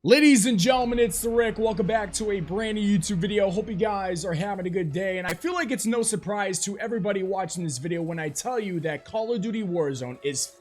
Ladies and gentlemen, it's the Rick. Welcome back to a brand new YouTube video. Hope you guys are having a good day, and I feel like it's no surprise to everybody watching this video when I tell you that Call of Duty Warzone is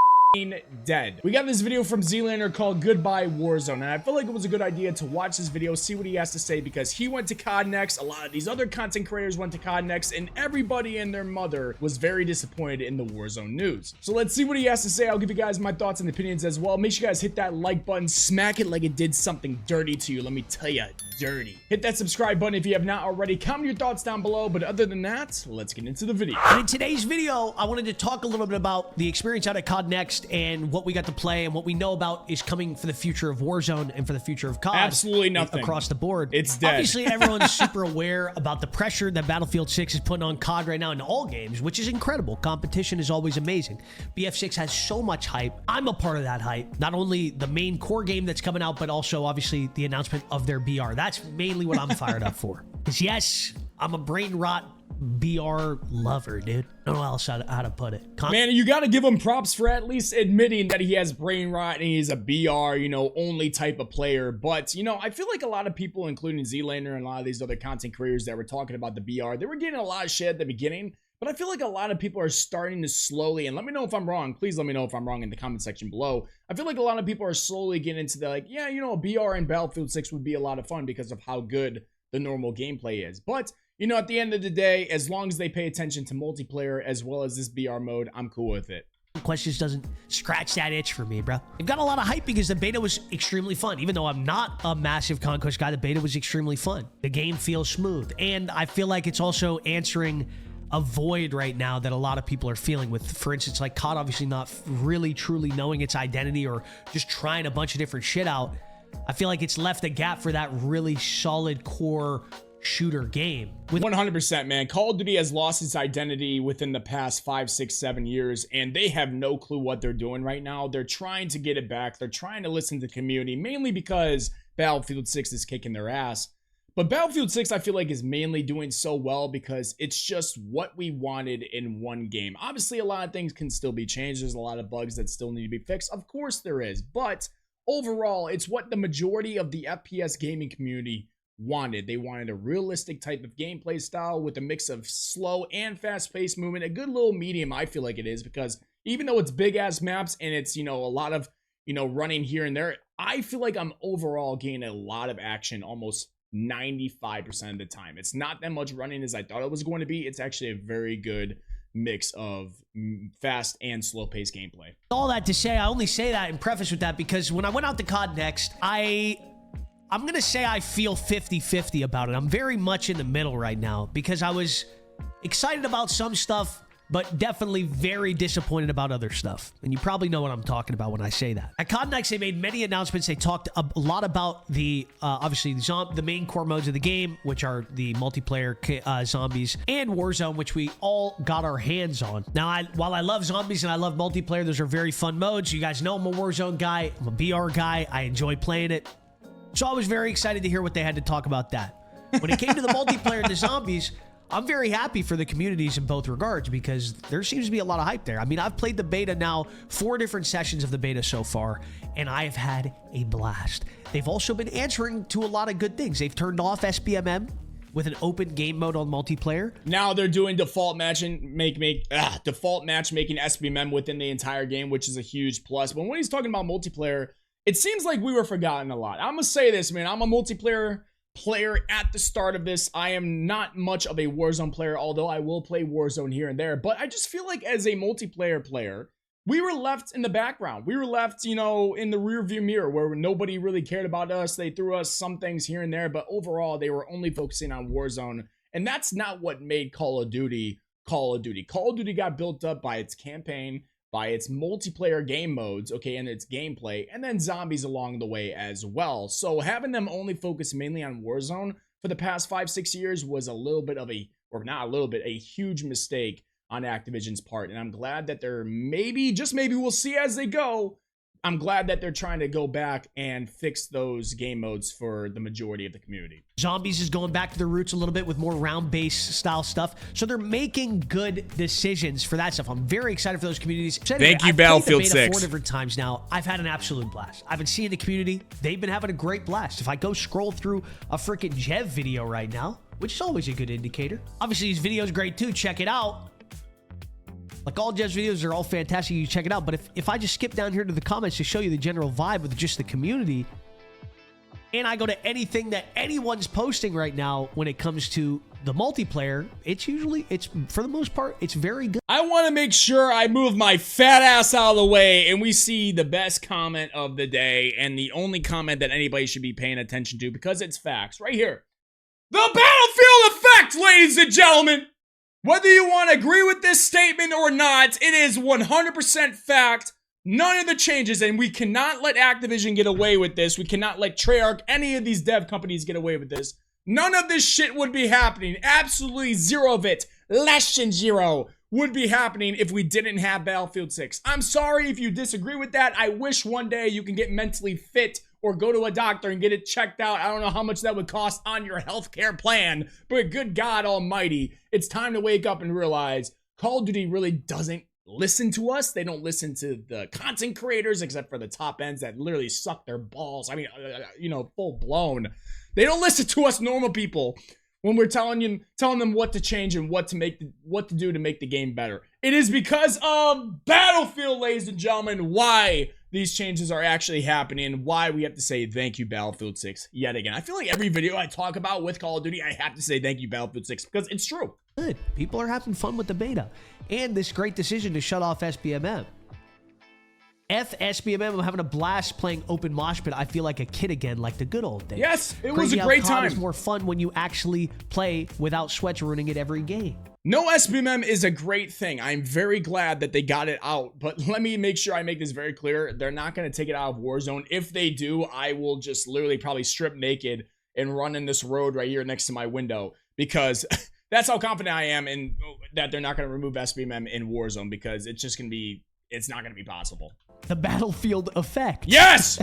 dead. We got this video from ZLANER called Goodbye Warzone, and I feel like it was a good idea to watch this video, see what he has to say, because he went to COD Next, a lot of these other content creators went to COD Next, and everybody and their mother was very disappointed in the Warzone news. So let's see what he has to say. I'll give you guys my thoughts and opinions as well. Make sure you guys hit that like button, smack it like it did something dirty to you. Let me tell you, dirty. Hit that subscribe button if you have not already. Comment your thoughts down below, but other than that, let's get into the video. And in today's video, I wanted to talk a little bit about the experience out at COD Next and what we got to play and what we know about is coming for the future of Warzone and for the future of COD. Absolutely nothing. Across the board. It's dead. Obviously, everyone's super aware about the pressure that Battlefield 6 is putting on COD right now in all games, which is incredible. Competition is always amazing. BF6 has so much hype. I'm a part of that hype. Not only the main core game that's coming out, but also obviously the announcement of their BR. That's mainly what I'm fired up for. Because yes, I'm a brain rot BR lover, dude. I don't know else how to put it. Man, you got to give him props for at least admitting that he has brain rot and he's a BR, only type of player. But, I feel like a lot of people, including ZLANER and a lot of these other content creators that were talking about the BR, they were getting a lot of shit at the beginning. But I feel like a lot of people are starting to slowly, and let me know if I'm wrong. Please let me know if I'm wrong in the comment section below. I feel like a lot of people are slowly getting into the, like, yeah, a BR in Battlefield 6 would be a lot of fun because of how good the normal gameplay is. But at the end of the day, as long as they pay attention to multiplayer as well as this BR mode, I'm cool with it. Questions doesn't scratch that itch for me, bro. They've got a lot of hype because the beta was extremely fun. Even though I'm not a massive Conquest guy, the beta was extremely fun. The game feels smooth. And I feel like it's also answering a void right now that a lot of people are feeling with, for instance, like COD obviously not really truly knowing its identity or just trying a bunch of different shit out. I feel like it's left a gap for that really solid core shooter game. 100%, man. Call of Duty has lost its identity within the past 5, 6, 7 years, and they have no clue what they're doing right now. They're trying to get it back. They're trying to listen to the community, mainly because Battlefield 6 is kicking their ass. But Battlefield 6, I feel like, is mainly doing so well because it's just what we wanted in one game. Obviously, a lot of things can still be changed. There's a lot of bugs that still need to be fixed. Of course there is. But overall, it's what the majority of the FPS gaming community wanted. They wanted a realistic type of gameplay style with a mix of slow and fast-paced movement. A good little medium, I feel like it is, because even though it's big-ass maps and it's, a lot of, running here and there, I feel like I'm overall getting a lot of action almost 95% of the time. It's not that much running as I thought it was going to be. It's actually a very good mix of fast and slow-paced gameplay. All that to say, I only say that and preface with that because when I went out to COD Next, I'm going to say I feel 50-50 about it. I'm very much in the middle right now because I was excited about some stuff, but definitely very disappointed about other stuff. And you probably know what I'm talking about when I say that. At COD Next, they made many announcements. They talked a lot about the, obviously, the main core modes of the game, which are the multiplayer zombies, and Warzone, which we all got our hands on. Now, while I love zombies and I love multiplayer, those are very fun modes. You guys know I'm a Warzone guy. I'm a BR guy. I enjoy playing it. So I was very excited to hear what they had to talk about that. When it came to the multiplayer and the zombies, I'm very happy for the communities in both regards because there seems to be a lot of hype there. I mean, I've played the beta now, 4 different sessions of the beta so far, and I've had a blast. They've also been answering to a lot of good things. They've turned off SBMM with an open game mode on multiplayer. Now they're doing default matchmaking SBMM within the entire game, which is a huge plus. But when he's talking about multiplayer, it seems like we were forgotten a lot. I'm gonna say this, man. I'm a multiplayer player at the start of this. I am not much of a Warzone player, although I will play Warzone here and there. But I just feel like as a multiplayer player, we were left in the background. We were left, in the rearview mirror where nobody really cared about us. They threw us some things here and there, but overall, they were only focusing on Warzone. And that's not what made Call of Duty Call of Duty. Call of Duty got built up by its campaign, by its multiplayer game modes, okay, and its gameplay, and then zombies along the way as well. So having them only focus mainly on Warzone for the past 5, 6 years was a little bit of a, or not a little bit, a huge mistake on Activision's part. And I'm glad that they're maybe, just maybe, we'll see as they go. I'm glad that they're trying to go back and fix those game modes for the majority of the community. Zombies is going back to their roots a little bit with more round-based style stuff. So they're making good decisions for that stuff. I'm very excited for those communities. So anyway, Thank you, I've Battlefield played the beta 6. 4 different times now. I've had an absolute blast. I've been seeing the community. They've been having a great blast. If I go scroll through a freaking Jev video right now, which is always a good indicator. Obviously, his video is great too. Check it out. Like, all Jeff's videos are all fantastic. You check it out. But if I just skip down here to the comments to show you the general vibe with just the community, and I go to anything that anyone's posting right now when it comes to the multiplayer, it's for the most part, it's very good. I want to make sure I move my fat ass out of the way and we see the best comment of the day and the only comment that anybody should be paying attention to because it's facts right here. The Battlefield effect, ladies and gentlemen. Whether you want to agree with this statement or not, it is 100% fact. None of the changes, and we cannot let Activision get away with this. We cannot let Treyarch, any of these dev companies get away with this. None of this shit would be happening. Absolutely zero of it, less than zero, would be happening if we didn't have Battlefield 6. I'm sorry if you disagree with that. I wish one day you can get mentally fit or go to a doctor and get it checked out. I don't know how much that would cost on your healthcare plan, but good God almighty, it's time to wake up and realize Call of Duty really doesn't listen to us. They don't listen to the content creators, except for the top ends that literally suck their balls. I mean, you know, full blown. They don't listen to us normal people when we're telling them what to change and what to do to make the game better. It is because of Battlefield, ladies and gentlemen, why these changes are actually happening and why we have to say thank you, Battlefield 6, yet again. I feel like every video I talk about with Call of Duty, I have to say thank you, Battlefield 6, because it's true. Good. People are having fun with the beta. And this great decision to shut off SBMM. SBMM, I'm having a blast playing open mosh pit. I feel like a kid again, like the good old days. Yes, it was a great time. It's more fun when you actually play without sweats ruining it every game. No SBMM is a great thing. I'm very glad that they got it out, but let me make sure I make this very clear. They're not going to take it out of Warzone. If they do, I will just literally probably strip naked and run in this road right here next to my window, because that's how confident I am in that they're not going to remove SBMM in Warzone, because it's just going to be, it's not going to be possible. The Battlefield effect. Yes!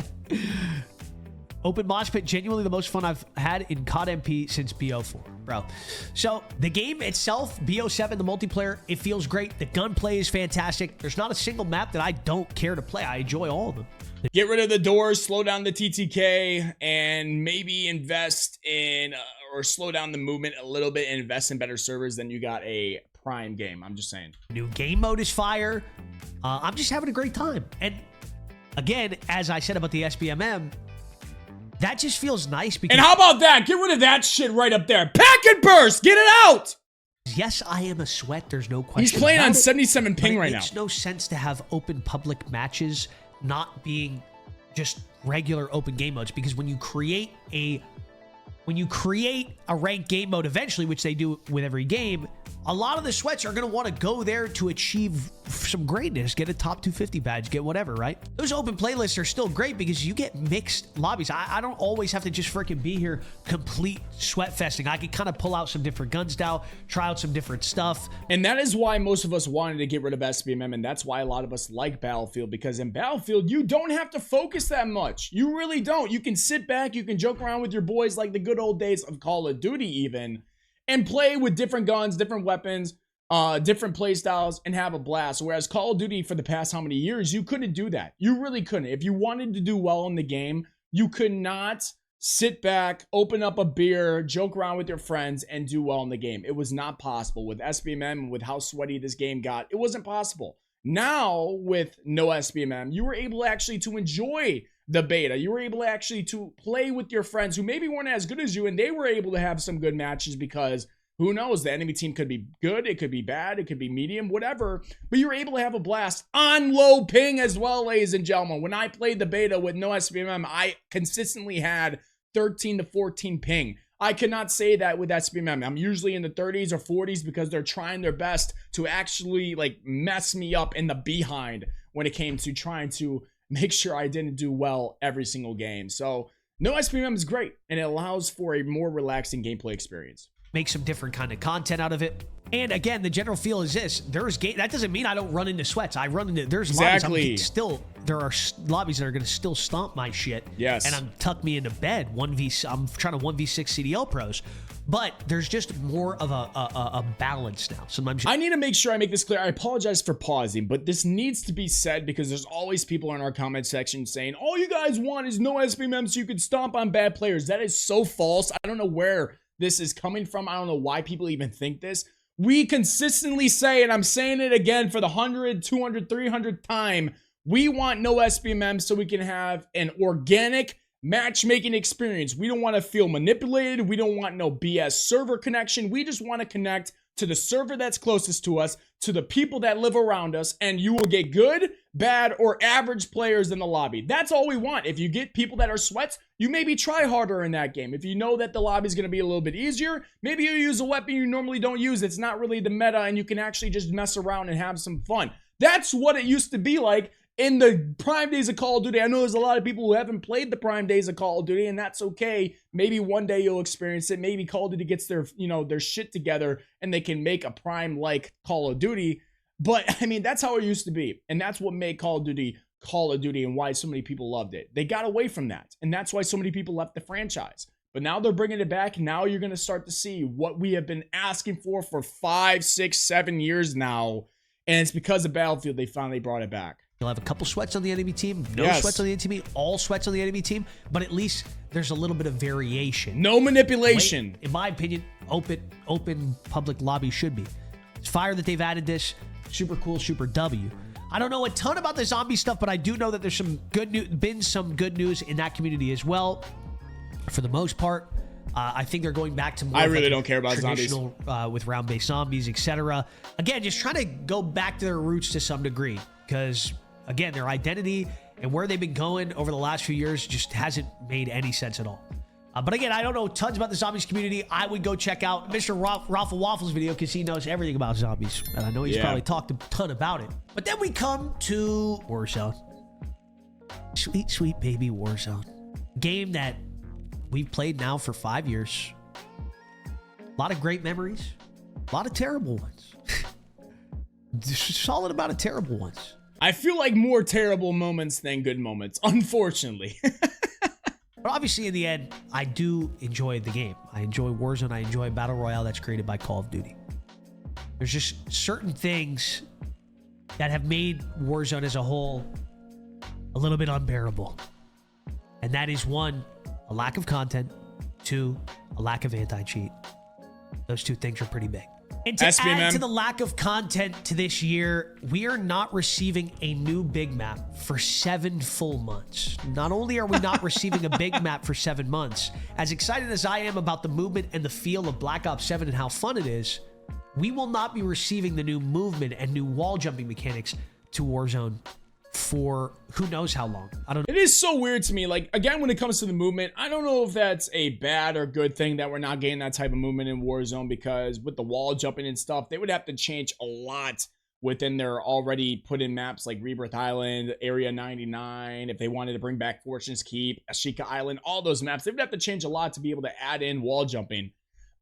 Open mosh pit, genuinely the most fun I've had in COD MP since BO4, bro. So the game itself, BO7, the multiplayer, it feels great. The gunplay is fantastic. There's not a single map that I don't care to play. I enjoy all of them. Get rid of the doors, slow down the TTK, and maybe invest in, or slow down the movement a little bit and invest in better servers, then you got a prime game. I'm just saying. New game mode is fire. I'm just having a great time. And again, as I said about the SBMM, that just feels nice. Because, and how about that? Get rid of that shit right up there. Pack and burst. Get it out. Yes, I am a sweat. There's no question. He's playing on it, 77 ping right now. It makes no sense to have open public matches not being just regular open game modes, because when you create a ranked game mode eventually, which they do with every game, a lot of the sweats are going to want to go there to achieve some greatness, get a top 250 badge, get whatever, right? Those open playlists are still great because you get mixed lobbies. I don't always have to just freaking be here complete sweat festing. I can kind of pull out some different guns now, try out some different stuff. And that is why most of us wanted to get rid of SBMM, and that's why a lot of us like Battlefield, because in Battlefield, you don't have to focus that much. You really don't. You can sit back, you can joke around with your boys like the good old days of Call of Duty even, and play with different guns, different weapons, different play styles, and have a blast. Whereas Call of Duty for the past how many years, you couldn't do that. You really couldn't. If you wanted to do well in the game, you could not sit back, open up a beer, joke around with your friends, and do well in the game. It was not possible. With SBMM and with how sweaty this game got, it wasn't possible. Now, with no SBMM, you were able actually to enjoy the beta. You were able actually to play with your friends who maybe weren't as good as you, and they were able to have some good matches, because who knows, the enemy team could be good, it could be bad, it could be medium, whatever, but you were able to have a blast on low ping as well, ladies and gentlemen. When I played the beta with no SBMM, I consistently had 13 to 14 ping. I cannot say that with SBMM. I'm usually in the 30s or 40s because they're trying their best to actually like mess me up in the behind when it came to trying to make sure I didn't do well every single game. So no SBMM is great, and it allows for a more relaxing gameplay experience. Make some different kind of content out of it. And again, the general feel is this: that doesn't mean I don't run into sweats. I run into lobbies. There are lobbies that are going to still stomp my shit. Yes. And I'm tuck me into bed. I'm trying to 1v6 CDL pros. But there's just more of a balance now. Sometimes I need to make sure I make this clear. I apologize for pausing, but this needs to be said because there's always people in our comment section saying, all you guys want is no SBM so you can stomp on bad players. That is so false. I don't know where this is coming from. I don't know why people even think this. We consistently say, and I'm saying it again for the 100, 200, 300th time, we want no SBM so we can have an organic matchmaking experience. We don't want to feel manipulated. We don't want no BS server connection. We just want to connect to the server that's closest to us, to the people that live around us, and you will get good, bad, or average players in the lobby. That's all we want. If you get people that are sweats, you maybe try harder in that game. If you know that the lobby is going to be a little bit easier, maybe you use a weapon you normally don't use. It's not really the meta, and you can actually just mess around and have some fun. That's what it used to be like in the prime days of Call of Duty. I know there's a lot of people who haven't played the prime days of Call of Duty, and that's okay. Maybe one day you'll experience it. Maybe Call of Duty gets their, their shit together and they can make a prime like Call of Duty. But I mean, that's how it used to be. And that's what made Call of Duty and why so many people loved it. They got away from that. And that's why so many people left the franchise. But now they're bringing it back. Now you're going to start to see what we have been asking for 5, 6, 7 years now. And it's because of Battlefield they finally brought it back. You'll have a couple sweats on the enemy team, no sweats on the enemy team, all sweats on the enemy team, but at least there's a little bit of variation. No manipulation. In my opinion, open public lobby should be. It's fire that they've added this. Super cool, super W. I don't know a ton about the zombie stuff, but I do know that there's some good news in that community as well. For the most part, I think they're going back to more. I really don't care about zombies with round-based zombies, etc. Again, just trying to go back to their roots to some degree because. Again, their identity and where they've been going over the last few years just hasn't made any sense at all. But again, I don't know tons about the zombies community. I would go check out Mr. Raffle Waffles video because he knows everything about zombies. And I know he's probably talked a ton about it. But then we come to Warzone. Sweet, sweet baby Warzone. Game that we've played now for 5 years. A lot of great memories. A lot of terrible ones. Solid amount of terrible ones. I feel like more terrible moments than good moments, unfortunately. But obviously, in the end, I do enjoy the game. I enjoy Warzone. I enjoy Battle Royale that's created by Call of Duty. There's just certain things that have made Warzone as a whole a little bit unbearable. And that is 1, a lack of content. 2, a lack of anti-cheat. Those 2 things are pretty big. And to add to the lack of content to this year, we are not receiving a new big map for 7 full months. Not only are we not receiving a big map for 7 months, as excited as I am about the movement and the feel of Black Ops 7 and how fun it is, we will not be receiving the new movement and new wall jumping mechanics to Warzone for who knows how long. I don't know. It is so weird to me. Like, again, when it comes to the movement, I don't know if that's a bad or good thing that we're not getting that type of movement in Warzone, because with the wall jumping and stuff, they would have to change a lot within their already put in maps like Rebirth Island, Area 99, if they wanted to bring back Fortune's Keep, Ashika Island, all those maps, they would have to change a lot to be able to add in wall jumping.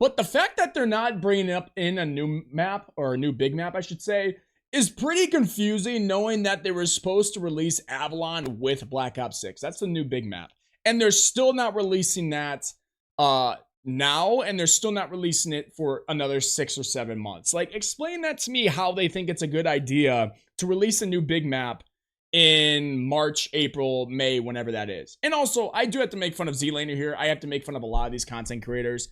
But the fact that they're not bringing up in a new map, or a new big map, I should say, is pretty confusing, knowing that they were supposed to release Avalon with Black Ops 6. That's the new big map. And they're still not releasing that now, and they're still not releasing it for another 6 or 7 months. Like, explain that to me, how they think it's a good idea to release a new big map in March, April, May, whenever that is. And also, I do have to make fun of ZLANER here. I have to make fun of a lot of these content creators.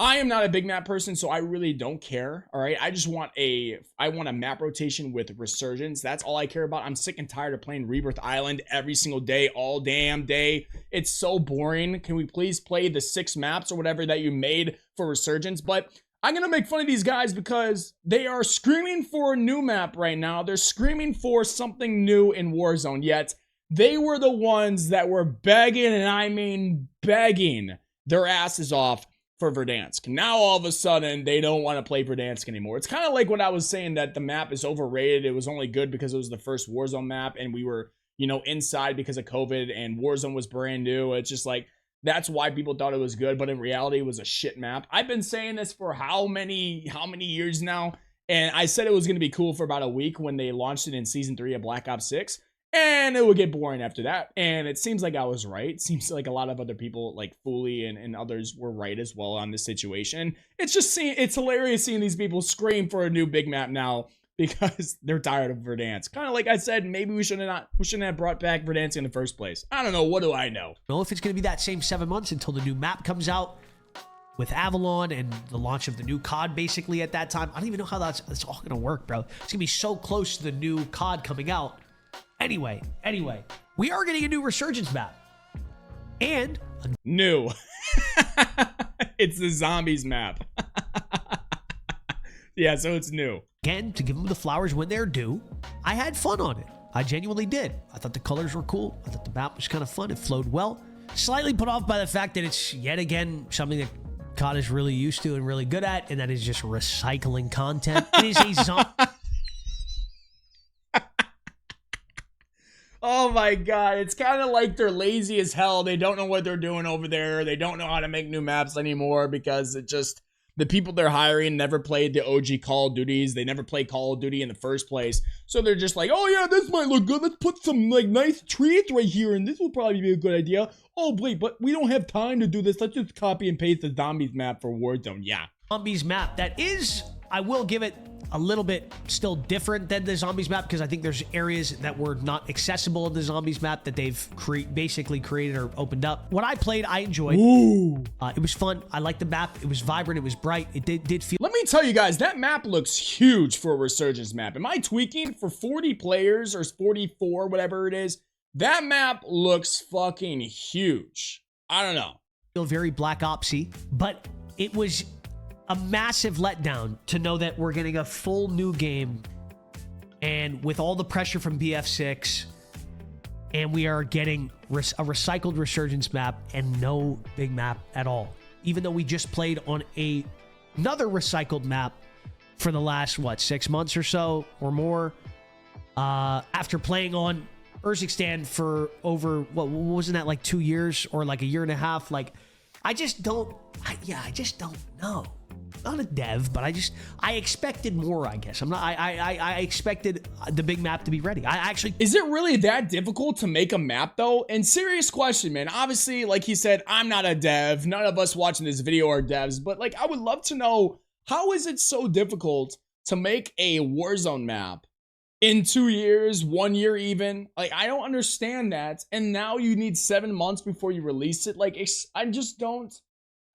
I am not a big map person, so I really don't care, all right? I just want a map rotation with Resurgence. That's all I care about. I'm sick and tired of playing Rebirth Island every single day, all damn day. It's so boring. Can we please play the 6 maps or whatever that you made for Resurgence? But I'm going to make fun of these guys because they are screaming for a new map right now. They're screaming for something new in Warzone, yet they were the ones that were begging, and I mean begging, their asses off for Verdansk. Now all of a sudden they don't want to play Verdansk anymore. It's kind of like what I was saying, that the map is overrated. It was only good because it was the first Warzone map and we were, inside because of COVID and Warzone was brand new. It's just like, That's why people thought it was good, but in reality, it was a shit map. I've been saying this for how many years now? And I said it was going to be cool for about a week when they launched it in Season 3 of Black Ops 6. And it would get boring after that. And it seems like I was right. It seems like a lot of other people, like Foley and others, were right as well on this situation. It's hilarious seeing these people scream for a new big map now because they're tired of Verdansk. Kind of like I said, maybe we shouldn't have brought back Verdansk in the first place. I don't know. What do I know? Know if it's going to be that same 7 months until the new map comes out with Avalon and the launch of the new COD basically at that time. I don't even know how that's all going to work, bro. It's going to be so close to the new COD coming out. Anyway, we are getting a new Resurgence map. And new. It's the zombies map. Yeah, so it's new. Again, to give them the flowers when they're due, I had fun on it. I genuinely did. I thought the colors were cool. I thought the map was kind of fun. It flowed well. Slightly put off by the fact that it's yet again something that COD is really used to and really good at, and that is just recycling content. It is a zombie. Oh my god, it's kind of like they're lazy as hell. They don't know what they're doing over there. They don't know how to make new maps anymore because the people they're hiring never played the OG Call of Duties. They never played Call of Duty in the first place. So they're just like, oh yeah, this might look good. Let's put some like nice trees right here and this will probably be a good idea. Oh wait, but we don't have time to do this. Let's just copy and paste the zombies map for Warzone. Yeah. Zombies map that is, I will give it a little bit still different than the zombies map because I think there's areas that were not accessible in the zombies map that they've basically created or opened up. What I played, I enjoyed. Ooh. It was fun. I liked the map. It was vibrant. It was bright. It did feel. Let me tell you guys, that map looks huge for a Resurgence map. Am I tweaking? For 40 players or 44, whatever it is, that map looks fucking huge. I don't know. Feel very Black Ops-y, but it was a massive letdown to know that we're getting a full new game and with all the pressure from BF6 and we are getting a recycled Resurgence map and no big map at all. Even though we just played on another recycled map for the last, 6 months or so or more, after playing on Urzikstan for over, wasn't that like 2 years or like a year and a half? Like, I just don't know. Not a dev, but I expected more, I guess. I expected the big map to be ready. Is it really that difficult to make a map though? And serious question, man. Obviously, like he said, I'm not a dev. None of us watching this video are devs, but like, I would love to know, how is it so difficult to make a Warzone map in 2 years, 1 year even? Like, I don't understand that. And now you need 7 months before you release it. Like,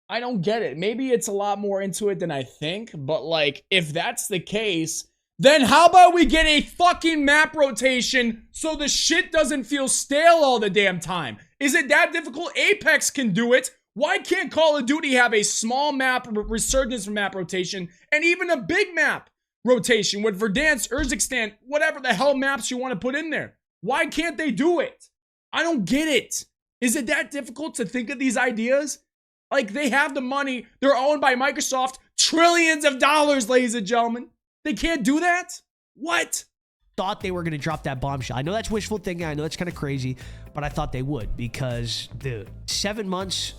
I don't get it. Maybe it's a lot more into it than I think, but like, if that's the case, then how about we get a fucking map rotation so the shit doesn't feel stale all the damn time? Is it that difficult? Apex can do it. Why can't Call of Duty have a small map Resurgence map rotation and even a big map rotation with Verdansk, Urzikstan, whatever the hell maps you want to put in there? Why can't they do it? I don't get it. Is it that difficult to think of these ideas? Like, they have the money. They're owned by Microsoft. Trillions of dollars, ladies and gentlemen. They can't do that? What? Thought they were going to drop that bombshell. I know that's wishful thinking. I know that's kind of crazy, but I thought they would because, dude, 7 months,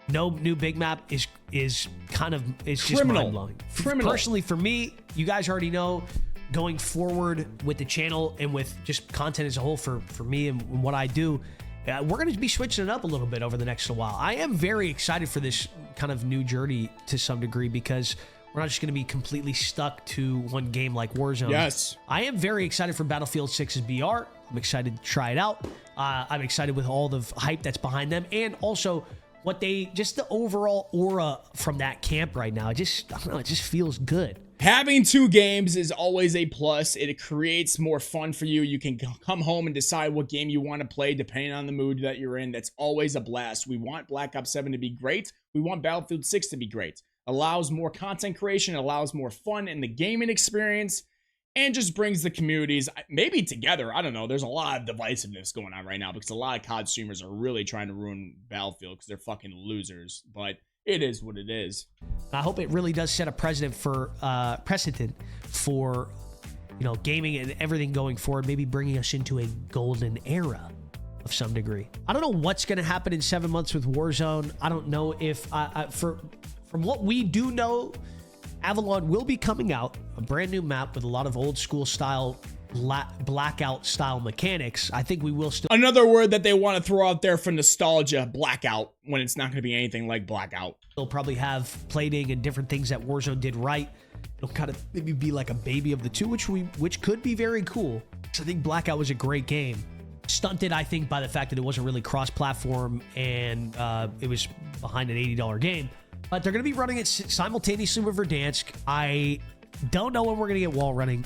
no new big map is just mind-blowing. Criminal. Personally, for me, you guys already know, going forward with the channel and with just content as a whole for me and what I do, we're going to be switching it up a little bit over the next while. I am very excited for this kind of new journey to some degree because we're not just going to be completely stuck to one game like Warzone. Yes. I am very excited for Battlefield 6's BR. I'm excited to try it out. I'm excited with all the hype that's behind them and also just the overall aura from that camp right now. I don't know, it just feels good. Having 2 games is always a plus. It creates more fun for you. You can come home and decide what game you want to play depending on the mood that you're in. That's always a blast. We want Black Ops 7 to be great. We want Battlefield 6 to be great. Allows more content creation, allows more fun in the gaming experience, and just brings the communities maybe together. I don't know. There's a lot of divisiveness going on right now because a lot of COD streamers are really trying to ruin Battlefield because they're fucking losers. But it is what it is. I hope it really does set a precedent for gaming and everything going forward, maybe bringing us into a golden era of some degree. I don't know what's going to happen in 7 months with Warzone. I don't know if, from what we do know, Avalon will be coming out, a brand new map with a lot of old school style, blackout style mechanics. I think we will still... Another word that they want to throw out there for nostalgia, blackout, when it's not going to be anything like blackout. They'll probably have plating and different things that Warzone did right. It'll kind of maybe be like a baby of the two, which could be very cool. So I think Blackout was a great game. Stunted, I think, by the fact that it wasn't really cross-platform and it was behind an $80 game. But they're going to be running it simultaneously with Verdansk. I don't know when we're going to get wall running.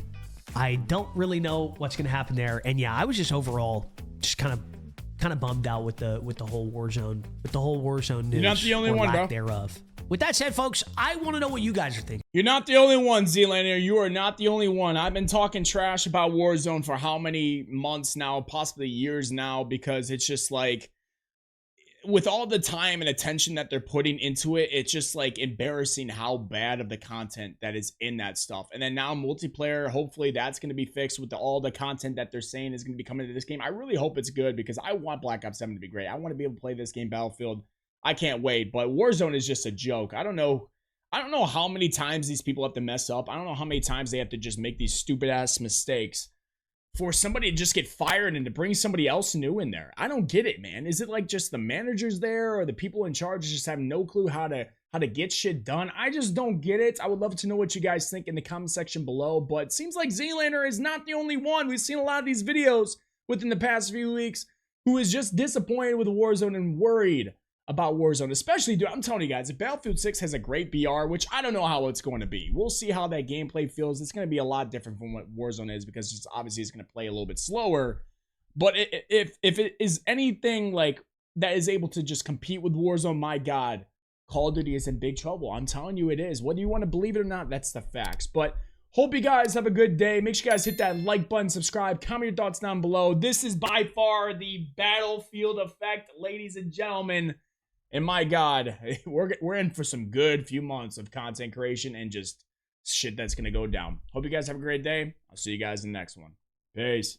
I don't really know what's going to happen there. And yeah, I was just overall just kind of bummed out with the whole Warzone news. You're not the only one, bro. Thereof. With that said, folks, I want to know what you guys are thinking. You're not the only one, ZLANER. You are not the only one. I've been talking trash about Warzone for how many months now, possibly years now, because it's just like, with all the time and attention that they're putting into it, it's just like embarrassing how bad of the content that is in that stuff. And then now multiplayer, hopefully that's going to be fixed with all the content that they're saying is going to be coming to this game. I really hope it's good because I want Black Ops 7 to be great. I want to be able to play this game, Battlefield. I can't wait, but Warzone is just a joke. I don't know how many times these people have to mess up. I don't know how many times they have to just make these stupid ass mistakes for somebody to just get fired and to bring somebody else new in there. I don't get it, man. Is it like just the managers there or the people in charge just have no clue how to get shit done? I just don't get it. I would love to know what you guys think in the comment section below, but it seems like ZLANER is not the only one. We've seen a lot of these videos within the past few weeks who is just disappointed with Warzone and worried about Warzone, especially, dude, I'm telling you guys, if Battlefield 6 has a great BR, which I don't know how it's going to be. We'll see how that gameplay feels. It's going to be a lot different from what Warzone is because it's obviously it's going to play a little bit slower. But if it is anything like that is able to just compete with Warzone, my God, Call of Duty is in big trouble. I'm telling you it is. Whether you want to believe it or not, that's the facts. But hope you guys have a good day. Make sure you guys hit that like button, subscribe, comment your thoughts down below. This is by far the Battlefield effect, ladies and gentlemen. And my God, we're in for some good few months of content creation and just shit that's going to go down. Hope you guys have a great day. I'll see you guys in the next one. Peace.